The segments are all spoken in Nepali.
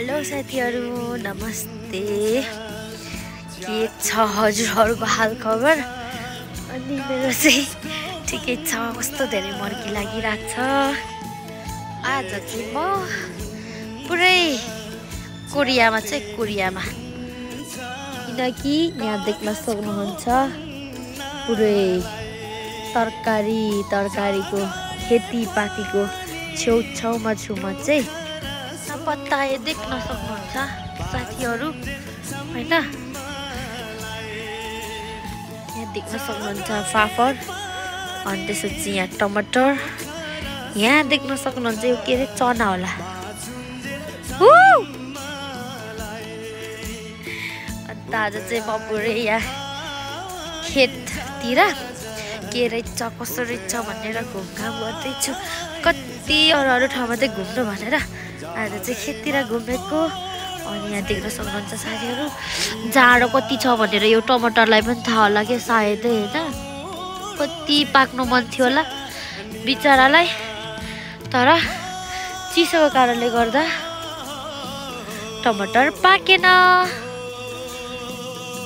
हेलो साथीहरु नमस्ते के छ हजुरहरुको हाल खबर अनि मेरो चाहिँ ठिकै छ कस्तो धेरै मर्की लागिराछ आज चाहिँ म पुरै कोरियामा किनकि यहाँ देख्न सक्नुहुन्छ पुरै तरकारीको खेतीपातीको छेउछाउमा छु म चाहिँ पत्ता देख्न सक्नुहुन्छ साथीहरु हैन यहाँ देख्न सक्नुहुन्छ फाफर अनि त्यसपछि यहाँ टमाटर यहाँ देख्न सक्नुहुन्छ यो के रे चना होला अन्त आज चाहिँ म पुरै यहाँ खेततिर के रहेछ कसो रहेछ भनेर घुमघाम गर्दैछु कति अरू ठाउँमा चाहिँ घुम्नु भनेर आज चाहिँ खेततिर घुमेको अनि यहाँ देख्न सक्नुहुन्छ साथीहरु जाडो कति छ भनेर यो टमाटरलाई पनि थाहा होला के सायदै हैन कति पाक्नु मन थियो होला बिचरालाई तर चिसोको कारणले गर्दा टमाटर पाकेन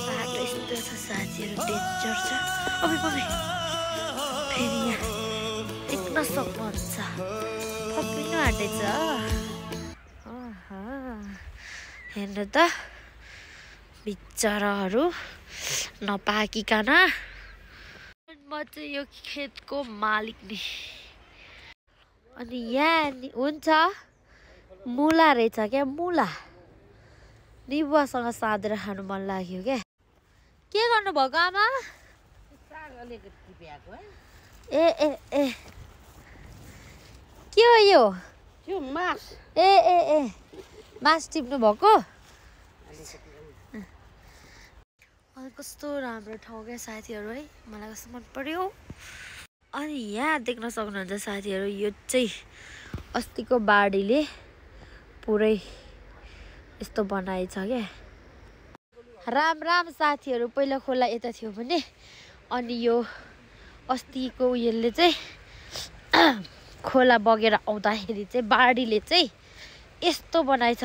बाटो यस्तो छ साथीहरु डेन्जर छ अबे फेरि यहाँ देख्न सक्नुहुन्छ फक्किनु आँटेछ हेर्नु त बिचराहरू नपाकिकन म चाहिँ यो खेतको मालिक नि अनि यहाँ हुन्छ मुला रहेछ क्या मुला निबुवासँग साँधेर खानु मन लाग्यो क्या के गर्नु भएको आमा ए के हो यो मास ए मास टिप्नु भएको कस्तो राम्रो ठाउँ क्या साथीहरु है मलाई कस्तो मन पर्यो अनि यहाँ देख्न सक्नुहुन्छ साथीहरु यो चाहिँ अस्तिको बाढीले पुरै यस्तो बनाएछ क्या राम साथीहरु पहिला खोला यता थियो भने अनि यो अस्तिको उयसले चाहिँ खोला बगेर आउँदाखेरि चाहिँ बाढीले चाहिँ यस्तो बनाएछ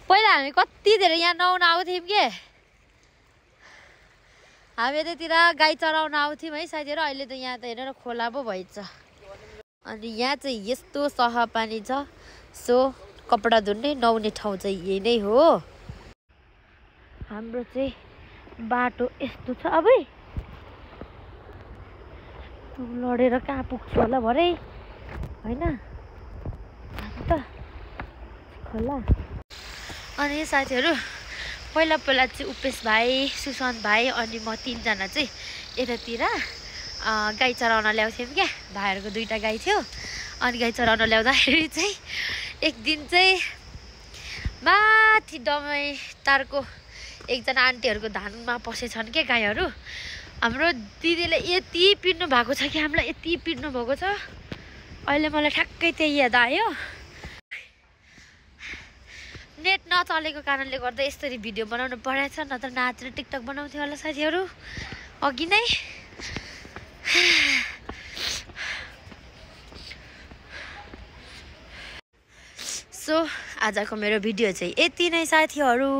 पहिला हामी कति धेरै यहाँ नुहाउन आउँथ्यौं के हामी यतातिर गाई चराउन आउँथ्यौं है साथीहरु अहिले त यहाँ त हेरेर खोला पो भएछ अनि यहाँ चाहिँ यस्तो सफा पानी छ सो कपडा धुन्ने नुहाउने ठाउँ चाहिँ यही नै हो हाम्रो चाहिँ बाटो यस्तो छ अबै लडेर कहाँ पुग्छु होला भरे हैन त खोला अनि साथीहरु पहिला चाहिँ उपेश भाइ सुशान्त भाइ अनि म तीनजना चाहिँ यतातिर गाई चराउन ल्याउँथ्यौं क्या भाइहरुको दुईटा गाई थियो अनि गाई चराउन ल्याउँदाखेरि चाहिँ एक दिन चाहिँ माथि दमाई तारको एकजना आन्टीहरुको धानमा पसेछन् के गाईहरु हाम्रो दिदीले यति पिट्नु भएको छ कि हामीलाई यति पिट्नु भएको छ अहिले मलाई ठ्याक्कै त्यही याद आयो नेट नचलेको कारणले गर्दा यसरी भिडियो बनाउनु परेछ नत्र नाचेर टिकटक बनाउँथ्यो होला साथीहरु अघि नै सो आजको मेरो भिडियो चाहिँ यति नै साथीहरु